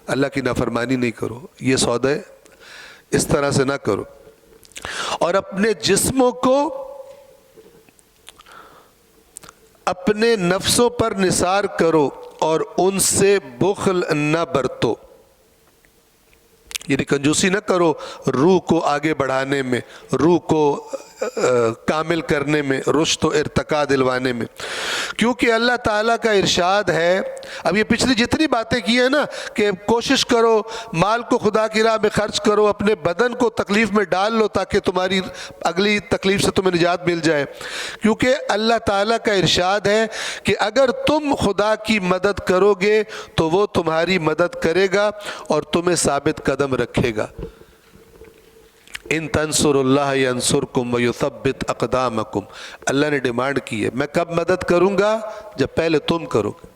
اللہ کی نافرمانی نہیں کرو، یہ سودا ہے، اس طرح سے نہ کرو۔ اور اپنے جسموں کو اپنے نفسوں پر نثار کرو اور ان سے بخل نہ برتو، یعنی کنجوسی نہ کرو روح کو آگے بڑھانے میں، روح کو کامل کرنے میں، رشد و ارتقاء دلوانے میں، کیونکہ اللہ تعالیٰ کا ارشاد ہے۔ اب یہ پچھلی جتنی باتیں کی ہیں نا کہ کوشش کرو مال کو خدا کی راہ میں خرچ کرو، اپنے بدن کو تکلیف میں ڈال لو تاکہ تمہاری اگلی تکلیف سے تمہیں نجات مل جائے، کیونکہ اللہ تعالیٰ کا ارشاد ہے کہ اگر تم خدا کی مدد کرو گے تو وہ تمہاری مدد کرے گا اور تمہیں ثابت قدم رکھے گا۔ ان تنصر اللہ ینصرکم ویثبت اقدامکم، اللہ نے ڈیمانڈ کی ہے میں کب مدد کروں گا؟ جب پہلے تم کرو گے،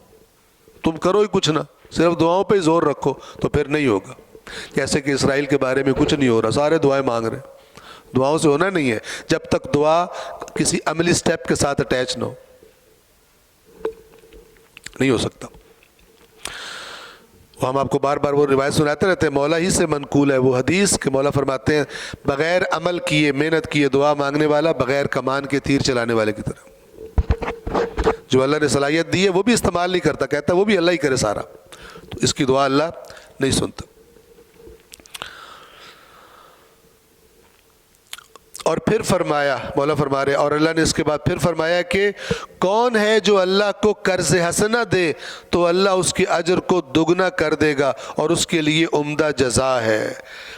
تم کرو ہی کچھ نہ، صرف دعاؤں پہ ہی زور رکھو تو پھر نہیں ہوگا۔ جیسے کہ اسرائیل کے بارے میں کچھ نہیں ہو رہا، سارے دعائیں مانگ رہے ہیں، دعاؤں سے ہونا نہیں ہے جب تک دعا کسی عملی سٹیپ کے ساتھ اٹیچ نہ ہو، نہیں ہو سکتا۔ ہم آپ کو بار بار وہ روایت سناتے رہتے ہیں، مولا ہی سے منقول ہے وہ حدیث کہ مولا فرماتے ہیں بغیر عمل کیے محنت کیے دعا مانگنے والا بغیر کمان کے تیر چلانے والے کی طرح، جو اللہ نے صلاحیت دی ہے وہ بھی استعمال نہیں کرتا، کہتا ہے وہ بھی اللہ ہی کرے سارا، تو اس کی دعا اللہ نہیں سنتا۔ اور پھر فرمایا، مولا فرما رہے اور اللہ نے اس کے بعد پھر فرمایا کہ کون ہے جو اللہ کو قرض حسنہ دے تو اللہ اس کے اجر کو دگنا کر دے گا اور اس کے لیے عمدہ جزا ہے۔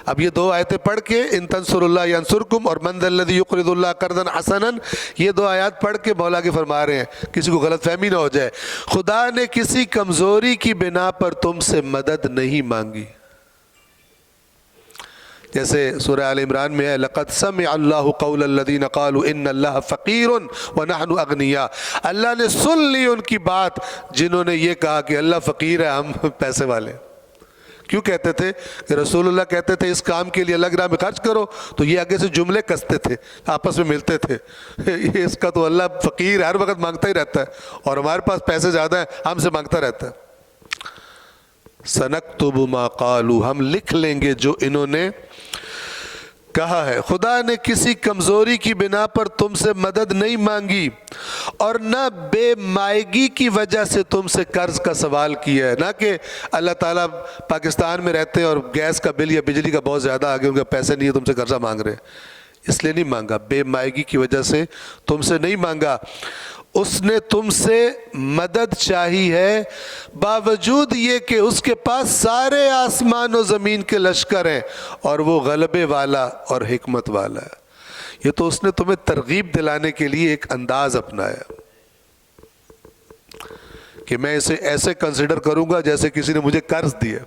اب یہ دو آیتیں پڑھ کے ان تنصر اللہ ینصرکم اور من ذا الذی یقرض اللہ قرضا حسنا، یہ دو آیات پڑھ کے مولا کے فرما رہے ہیں کسی کو غلط فہمی نہ ہو جائے، خدا نے کسی کمزوری کی بنا پر تم سے مدد نہیں مانگی۔ جیسے سورہ آل عمران میں ہے لَقَدْ سَمِعَ اللَّهُ قَوْلَ الَّذِينَ قَالُوا إِنَّ اللَّهَ فَقِيرٌ وَنَحْنُ أَغْنِيَاء، اللہ نے سن لی ان کی بات جنہوں نے یہ کہا کہ اللہ فقیر ہے ہم پیسے والے۔ کیوں کہتے تھے کہ رسول اللہ کہتے تھے اس کام کے لیے اللہ کی راہ میں خرچ کرو، تو یہ آگے سے جملے کستے تھے، آپس میں ملتے تھے، اس کا تو اللہ فقیر ہر وقت مانگتا ہی رہتا ہے اور ہمارے پاس پیسے زیادہ ہیں ہم سے مانگتا رہتا ہے۔ سنکتب ما قالوا، ہم لکھ لیں گے جو انہوں نے کہا ہے۔ خدا نے کسی کمزوری کی بنا پر تم سے مدد نہیں مانگی اور نہ بے مائگی کی وجہ سے تم سے قرض کا سوال کیا ہے، نہ کہ اللہ تعالیٰ پاکستان میں رہتے ہیں اور گیس کا بل یا بجلی کا بہت زیادہ آگے ان کا پیسے نہیں ہے تم سے قرضہ مانگ رہے ہیں، اس لیے نہیں مانگا، بے مائگی کی وجہ سے تم سے نہیں مانگا۔ اس نے تم سے مدد چاہی ہے باوجود یہ کہ اس کے پاس سارے آسمان و زمین کے لشکر ہیں اور وہ غلبے والا اور حکمت والا ہے۔ یہ تو اس نے تمہیں ترغیب دلانے کے لیے ایک انداز اپنایا کہ میں اسے ایسے کنسیڈر کروں گا جیسے کسی نے مجھے قرض دیا،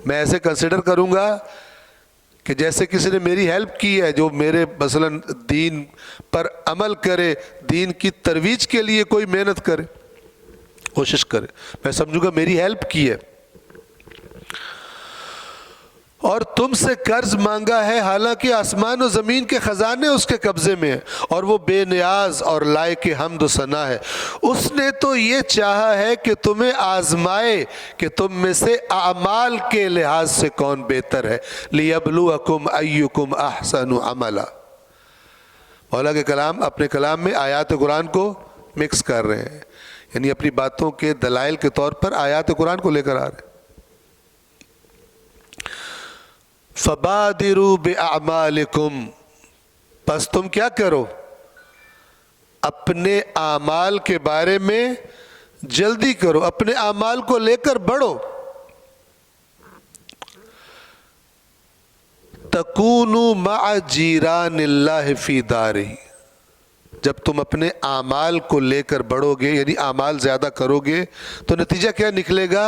میں ایسے کنسیڈر کروں گا کہ جیسے کسی نے میری ہیلپ کی ہے، جو میرے مثلا دین پر عمل کرے، دین کی ترویج کے لیے کوئی محنت کرے، کوشش کرے، میں سمجھوں گا میری ہیلپ کی ہے۔ اور تم سے قرض مانگا ہے حالانکہ آسمان و زمین کے خزانے اس کے قبضے میں ہیں اور وہ بے نیاز اور لائق حمد و ثنا ہے۔ اس نے تو یہ چاہا ہے کہ تمہیں آزمائے کہ تم میں سے اعمال کے لحاظ سے کون بہتر ہے، لِيَبْلُوَكُمْ أَيُّكُمْ أَحْسَنُ عَمَلًا۔ مولا کے کلام اپنے کلام میں آیات قرآن کو مکس کر رہے ہیں، یعنی اپنی باتوں کے دلائل کے طور پر آیات قرآن کو لے کر آ رہے ہیں۔ فَبَادِرُوا بِأَعْمَالِكُمْ، پس تم کیا کرو، اپنے اعمال کے بارے میں جلدی کرو، اپنے اعمال کو لے کر بڑھو۔ تَكُونُوا مَعَ جِيرَانِ اللَّهِ فِي دَارِهِ، جب تم اپنے اعمال کو لے کر بڑھو گے یعنی اعمال زیادہ کرو گے تو نتیجہ کیا نکلے گا،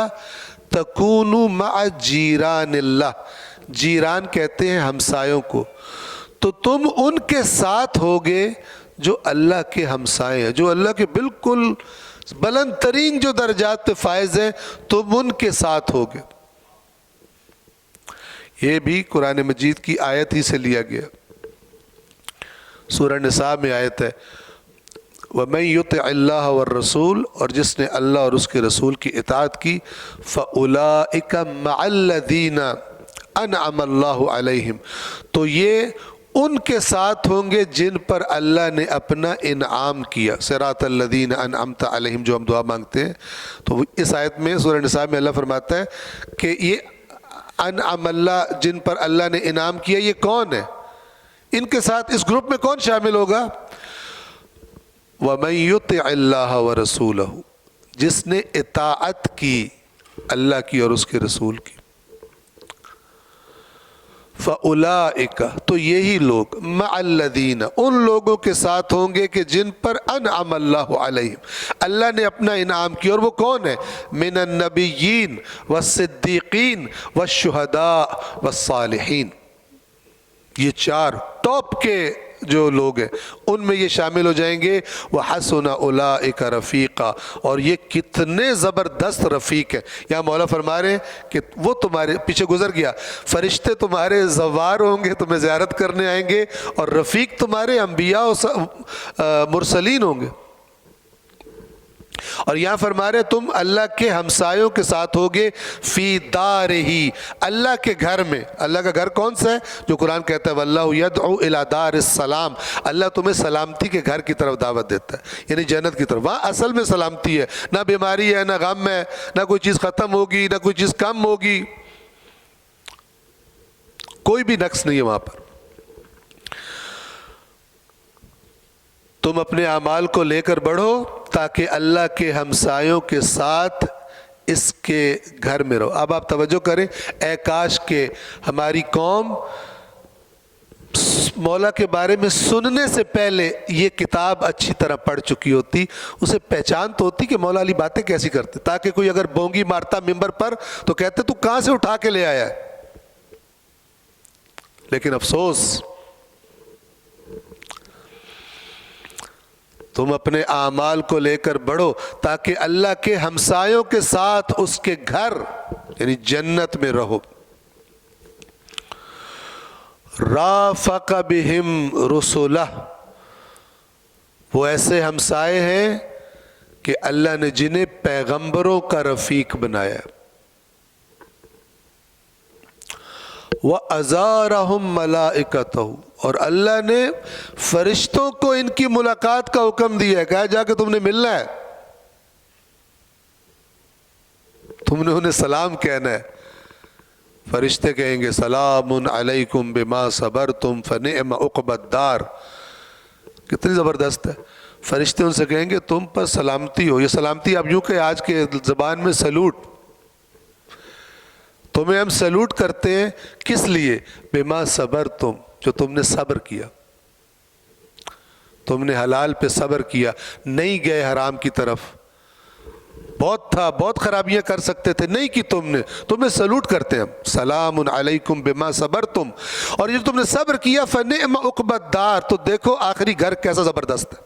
تَكُونُوا مَعَ جِيرَانِ اللَّهِ، جیران کہتے ہیں ہمسایوں کو، تو تم ان کے ساتھ ہوگے جو اللہ کے ہمسائے ہیں، جو اللہ کے بالکل بلند ترین جو درجات پہ فائز ہیں، تم ان کے ساتھ ہوگے۔ یہ بھی قرآن مجید کی آیت ہی سے لیا گیا، سورہ نساء میں آیت ہے وَمَن يُطِعِ اللَّهَ وَالرَّسُولَ، اور جس نے اللہ اور اس کے رسول کی اطاعت کی، فَأُولَئِكَ مَعَ الَّذِينَ انعم اللہ علیہم، تو یہ ان کے ساتھ ہوں گے جن پر اللہ نے اپنا انعام کیا، صراط الذین انعمت علیہم جو ہم دعا مانگتے ہیں۔ تو اس آیت میں سورہ نساء میں اللہ فرماتا ہے کہ یہ انعم اللہ، جن پر اللہ نے انعام کیا، یہ کون ہے، ان کے ساتھ اس گروپ میں کون شامل ہوگا، وَمَن يُطِعِ اللَّهَ وَرَسُولَهُ، جس نے اطاعت کی اللہ کی اور اس کے رسول کی، فَأُولَئِكَ، تو یہی لوگ، مَعَ الَّذِينَ، ان لوگوں کے ساتھ ہوں گے کہ جن پر انعم اللہ علیہم، اللہ نے اپنا انعام کیا، اور وہ کون ہے، من النبیین والصدیقین والشہداء والصالحین، یہ چار ٹاپ کے جو لوگ ہیں ان میں یہ شامل ہو جائیں گے. وَحَسُنَ أُولَٰئِكَ رَفِيقًا، اور یہ کتنے زبردست رفیق ہیں. یہاں مولا فرما رہے ہیں کہ وہ تمہارے پیچھے گزر گیا، فرشتے تمہارے زوار ہوں گے، تمہیں زیارت کرنے آئیں گے، اور رفیق تمہارے انبیاء و مرسلین ہوں گے. اور یہاں فرما رہے تم اللہ کے ہمسایوں کے ساتھ ہوگے فی دارہی، اللہ کے گھر میں. اللہ کا گھر کون سا ہے؟ جو قرآن کہتا ہے واللہ یدعو الی دار السلام، اللہ تمہیں سلامتی کے گھر کی طرف دعوت دیتا ہے، یعنی جنت کی طرف. وہاں اصل میں سلامتی ہے، نہ بیماری ہے، نہ غم ہے، نہ کوئی چیز ختم ہوگی، نہ کوئی چیز کم ہوگی، کوئی بھی نقص نہیں ہے وہاں پر. تم اپنے اعمال کو لے کر بڑھو تاکہ اللہ کے ہمسایوں کے ساتھ اس کے گھر میں رہو. اب آپ توجہ کریں، اے کاش کہ ہماری قوم مولا کے بارے میں سننے سے پہلے یہ کتاب اچھی طرح پڑھ چکی ہوتی، اسے پہچان تو ہوتی کہ مولا علی باتیں کیسی کرتے، تاکہ کوئی اگر بونگی مارتا ممبر پر تو کہتے تو کہاں سے اٹھا کے لے آیا ہے. لیکن افسوس، تم اپنے اعمال کو لے کر بڑھو تاکہ اللہ کے ہمسایوں کے ساتھ اس کے گھر یعنی جنت میں رہو. رافق بہم رسولہ، وہ ایسے ہمسائے ہیں کہ اللہ نے جنہیں پیغمبروں کا رفیق بنایا. وَأَزَارَهُمْ مَلَائِكَتَهُ، اور اللہ نے فرشتوں کو ان کی ملاقات کا حکم دیا ہے. کہا جا کے تم نے ملنا ہے، تم نے انہیں سلام کہنا ہے. فرشتے کہیں گے سلام علیکم بما صبرتم فنعم عقبی الدار. کتنی زبردست ہے. فرشتے ان سے کہیں گے تم پر سلامتی ہو. یہ سلامتی آپ یوں کہ آج کے زبان میں سلوٹ، تمہیں ہم سلوٹ کرتے ہیں. کس لیے؟ بما صبرتم، جو تم نے صبر کیا، تم نے حلال پہ صبر کیا، نہیں گئے حرام کی طرف. بہت تھا، بہت خرابیاں کر سکتے تھے، نہیں کی تم نے، تمہیں سلوٹ کرتے ہیں ہم. سلام علیکم بما صبرتم، اور جب تم نے صبر کیا فنعم عقبی الدار، تو دیکھو آخری گھر کیسا زبردست ہے.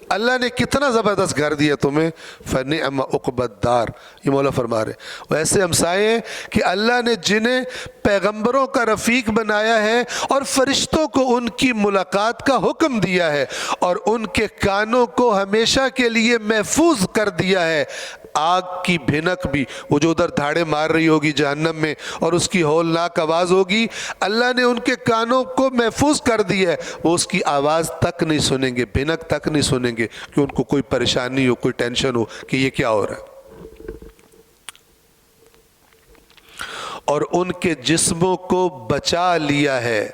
اللہ نے کتنا زبردست گھر دیا تمہیں. فنعم عقبی الدار، یہ مولا فرما رہے. ویسے ہمسائے ہیں کہ اللہ نے جنہیں پیغمبروں کا رفیق بنایا ہے اور فرشتوں کو ان کی ملاقات کا حکم دیا ہے اور ان کے کانوں کو ہمیشہ کے لیے محفوظ کر دیا ہے آگ کی بھنک بھی. وہ جو ادھر دھاڑے مار رہی ہوگی جہنم میں اور اس کی ہولناک آواز ہوگی، اللہ نے ان کے کانوں کو محفوظ کر دیا ہے، وہ اس کی آواز تک نہیں سنیں گے، بھنک تک نہیں سنیں گے کہ ان کو کوئی پریشانی ہو، کوئی ٹینشن ہو کہ یہ کیا ہو رہا ہے. اور ان کے جسموں کو بچا لیا ہے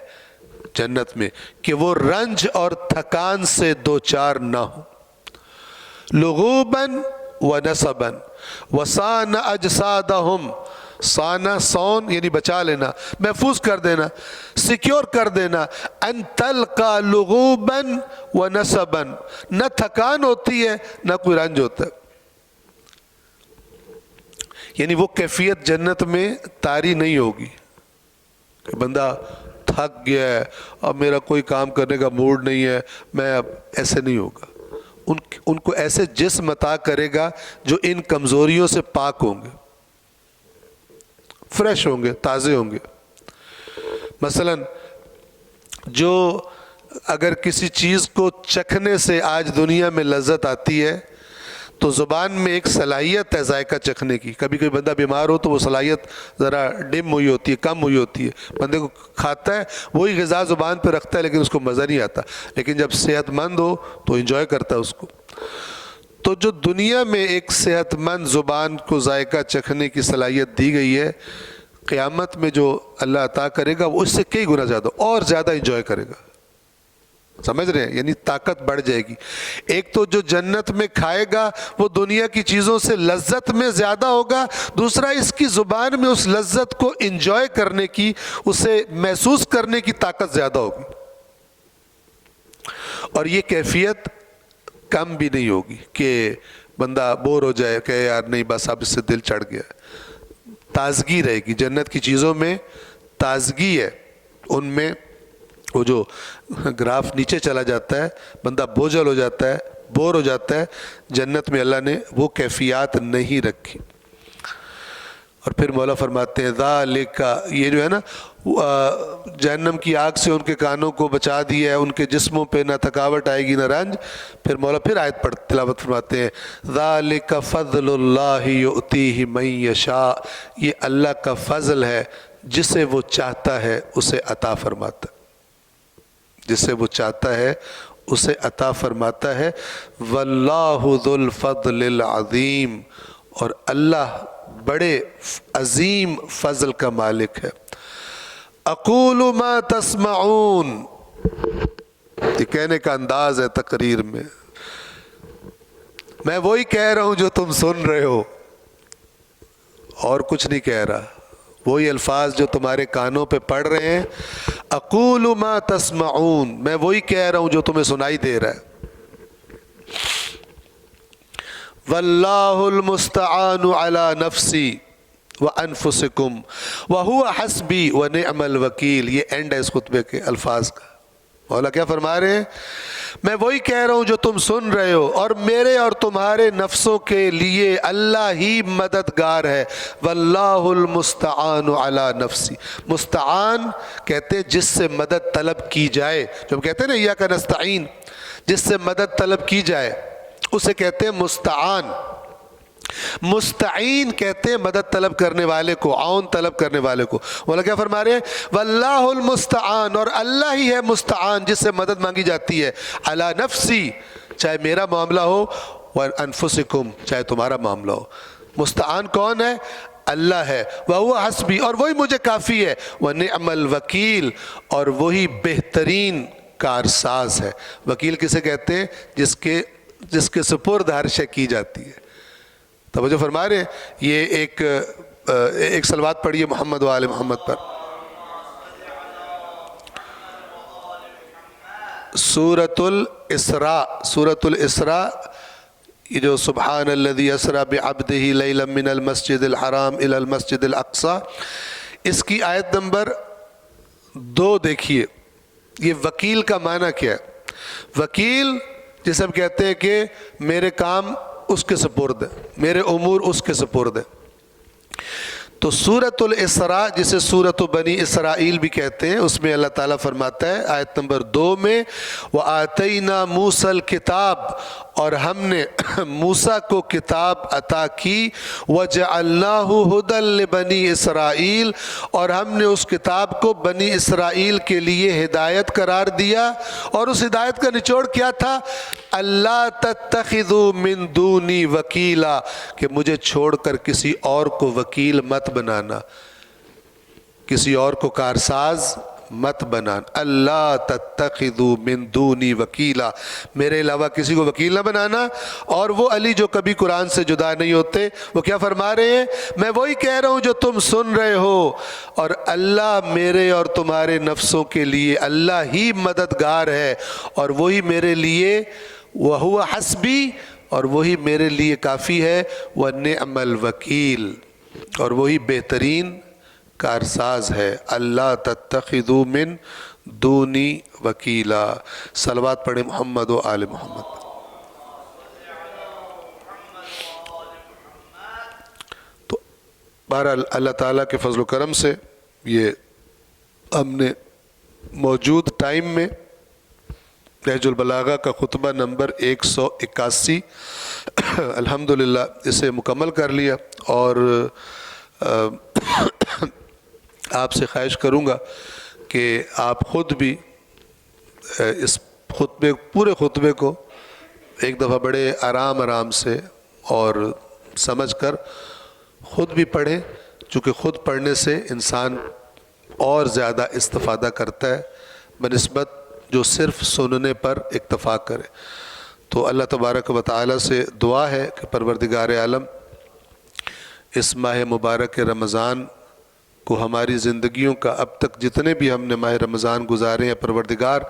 جنت میں کہ وہ رنج اور تھکان سے دوچار نہ ہو. لغوباً ونصباً وسان اجسادہم، سانا سون یعنی بچا لینا، محفوظ کر دینا، سیکیور کر دینا. ان تلقا لغوباً ونصباً، نہ تھکان ہوتی ہے نہ کوئی رنج ہوتا ہے. یعنی وہ کیفیت جنت میں طاری نہیں ہوگی کہ بندہ تھک گیا ہے اب میرا کوئی کام کرنے کا موڈ نہیں ہے، میں اب ایسے نہیں ہوگا. ان کو ایسے جسم عطا کرے گا جو ان کمزوریوں سے پاک ہوں گے، فریش ہوں گے، تازے ہوں گے. مثلا جو اگر کسی چیز کو چکھنے سے آج دنیا میں لذت آتی ہے تو زبان میں ایک صلاحیت ہے ذائقہ چکھنے کی. کبھی کوئی بندہ بیمار ہو تو وہ صلاحیت ذرا ڈم ہوئی ہوتی ہے، کم ہوئی ہوتی ہے، بندے کو کھاتا ہے وہی غذا زبان پہ رکھتا ہے لیکن اس کو مزہ نہیں آتا. لیکن جب صحت مند ہو تو انجوائے کرتا ہے اس کو. تو جو دنیا میں ایک صحت مند زبان کو ذائقہ چکھنے کی صلاحیت دی گئی ہے، قیامت میں جو اللہ عطا کرے گا وہ اس سے کئی گنا زیادہ اور زیادہ انجوائے کرے گا. سمجھ رہے ہیں؟ یعنی طاقت بڑھ جائے گی. ایک تو جو جنت میں کھائے گا وہ دنیا کی چیزوں سے لذت میں زیادہ ہوگا، دوسرا اس کی زبان میں اس لذت کو انجوائے کرنے کی، اسے محسوس کرنے کی طاقت زیادہ ہوگی. اور یہ کیفیت کم بھی نہیں ہوگی کہ بندہ بور ہو جائے کہ یار نہیں بس اب اس سے دل چڑھ گیا. تازگی رہے گی، جنت کی چیزوں میں تازگی ہے. ان میں وہ جو گراف نیچے چلا جاتا ہے، بندہ بوجھل ہو جاتا ہے، بور ہو جاتا ہے، جنت میں اللہ نے وہ کیفیات نہیں رکھی۔ اور پھر مولا فرماتے ہیں ذالک، یہ جو ہے نا جہنم کی آگ سے ان کے کانوں کو بچا دیا ہے، ان کے جسموں پہ نہ تھکاوٹ آئے گی نہ رنج۔ پھر مولا پھر آیت پڑھ تلاوت فرماتے ہیں ذالک فضل اللہ یؤتیہ من یشاء، یہ اللہ کا فضل ہے، جسے وہ چاہتا ہے اسے عطا فرماتا ہے، جسے وہ چاہتا ہے اسے عطا فرماتا ہے۔ واللہ ذو الفضل العظیم، اور اللہ بڑے عظیم فضل کا مالک ہے۔ اقول ما تسمعون، یہ کہنے کا انداز ہے تقریر میں وہی کہہ رہا ہوں جو تم سن رہے ہو، اور کچھ نہیں کہہ رہا، وہی الفاظ جو تمہارے کانوں پہ پڑ رہے ہیں۔ اقول ما تسمعون، میں وہی کہہ رہا ہوں جو تمہیں سنائی دے رہا ہے۔ واللہ المستعان علی نفسی وانفسکم وہو حسبی ونعم الوکیل، یہ اینڈ ہے اس خطبے کے الفاظ کا۔ مولا کیا فرما رہے ہیں؟ میں وہی کہہ رہا ہوں جو تم سن رہے ہو، اور میرے اور تمہارے نفسوں کے لیے اللہ ہی مددگار ہے۔ واللہ المستعان علی نفسی، مستعان کہتے ہیں جس سے مدد طلب کی جائے، جو ہم کہتے ہیں نا ایاک نستعین، جس سے مدد طلب کی جائے اسے کہتے ہیں مستعان۔ مستعین کہتے ہیں مدد طلب کرنے والے کو، عون طلب کرنے والے کو۔ مولا کیا فرما رہے ہیں؟ واللہ المستعان، اور اللہ ہی ہے مستعان جس سے مدد مانگی جاتی ہے، علی نفسی، چاہے میرا معاملہ ہو، وانفسکم، چاہے تمہارا معاملہ ہو۔ مستعان کون ہے؟ اللہ ہے۔ وہو حسبی، اور وہی مجھے کافی ہے، ونعم الوکیل، اور وہی بہترین کارساز ہے۔ وکیل کسے کہتے ہیں؟ جس کے سپرد ہر شے کی جاتی ہے۔ توجہ فرما رہے ہیں؟ یہ ایک صلوات پڑھیے محمد و آل محمد پر۔ سورۃ الاسراء، یہ جو سبحان الذی اسری بعبدہ لیلا من المسجد الحرام الی المسجد الاقصی، اس کی آیت نمبر 2 دیکھیے۔ یہ وکیل کا معنی کیا ہے؟ وکیل جسے ہم کہتے ہیں کہ میرے کام اس کے سپرد ہے، میرے امور اس کے سپرد ہے۔ تو سورۃ الاسراء جسے سورۃ بنی اسرائیل بھی کہتے ہیں، اس میں اللہ تعالیٰ فرماتا ہے آیت نمبر 2 میں وَآتَيْنَا مُوسَى الْكِتَابَ، اور ہم نے موسیٰ کو کتاب عطا کی، وَجَعَلْنَاهُ هُدًى لِبَنِي اسرائیل، اور ہم نے اس کتاب کو بنی اسرائیل کے لیے ہدایت قرار دیا۔ اور اس ہدایت کا نچوڑ کیا تھا؟ اللہ تتخذوا من دونی وکیلا، کہ مجھے چھوڑ کر کسی اور کو وکیل مت بنانا، کسی اور کو کارساز مت بنانا۔ اللہ تتخذوا من دونی وکیلا، میرے علاوہ کسی کو وکیل نہ بنانا۔ اور وہ علی جو کبھی قرآن سے جدا نہیں ہوتے، وہ کیا فرما رہے ہیں؟ میں وہی کہہ رہا ہوں جو تم سن رہے ہو، اور اللہ میرے اور تمہارے نفسوں کے لیے اللہ ہی مددگار ہے، اور وہی میرے لیے وہو حسبی، اور وہی میرے لیے کافی ہے، ونعم الوکیل، اور وہی بہترین کارساز ہے۔ اللہ تتخذوا من دونی وکیلا۔ صلوات پڑھیں محمد و آل محمد۔ تو بہرحال اللہ تعالیٰ کے فضل و کرم سے یہ ہم نے موجود ٹائم میں نہج البلاغہ کا خطبہ نمبر 181 الحمدللہ اسے مکمل کر لیا، اور آپ سے خواہش کروں گا کہ آپ خود بھی اس پورے خطبے کو ایک دفعہ بڑے آرام سے اور سمجھ کر خود بھی پڑھیں، چونکہ خود پڑھنے سے انسان اور زیادہ استفادہ کرتا ہے بنسبت جو صرف سننے پر اکتفا کرے۔ تو اللہ تبارک و تعالی سے دعا ہے کہ پروردگار عالم اس ماہ مبارک رمضان کو ہماری زندگیوں کا اب تک جتنے بھی ہم نے ماہ رمضان گزارے ہیں، پروردگار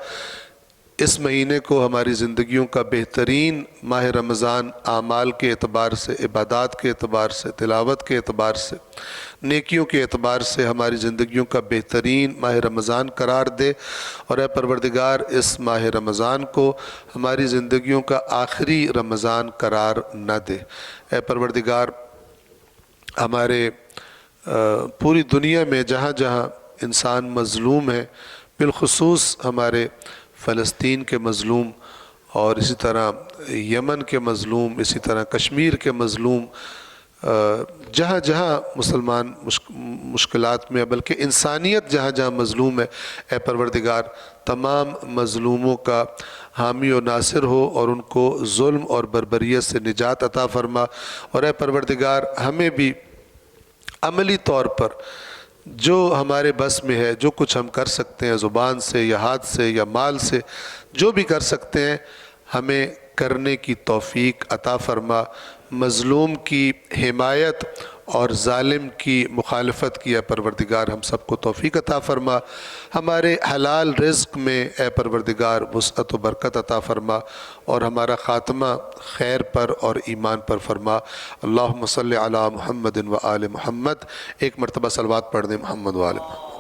اس مہینے کو ہماری زندگیوں کا بہترین ماہ رمضان اعمال کے اعتبار سے، عبادات کے اعتبار سے، تلاوت کے اعتبار سے، نیکیوں کے اعتبار سے ہماری زندگیوں کا بہترین ماہ رمضان قرار دے، اور اے پروردگار اس ماہ رمضان کو ہماری زندگیوں کا آخری رمضان قرار نہ دے۔ اے پروردگار ہمارے پوری دنیا میں جہاں جہاں انسان مظلوم ہے، بالخصوص ہمارے فلسطین کے مظلوم، اور اسی طرح یمن کے مظلوم، اسی طرح کشمیر کے مظلوم، جہاں جہاں مسلمان مشکلات میں، بلکہ انسانیت جہاں جہاں مظلوم ہے، اے پروردگار تمام مظلوموں کا حامی و ناصر ہو اور ان کو ظلم اور بربریت سے نجات عطا فرما، اور اے پروردگار ہمیں بھی عملی طور پر جو ہمارے بس میں ہے، جو کچھ ہم کر سکتے ہیں زبان سے یا ہاتھ سے یا مال سے، جو بھی کر سکتے ہیں ہمیں کرنے کی توفیق عطا فرما، مظلوم کی حمایت اور ظالم کی مخالفت کی اے پروردگار ہم سب کو توفیق عطا فرما، ہمارے حلال رزق میں اے پروردگار وسعت و برکت عطا فرما، اور ہمارا خاتمہ خیر پر اور ایمان پر فرما۔ اللہم صلی علی محمد و آل محمد۔ ایک مرتبہ صلوات پڑھ دیں محمد و آل محمد۔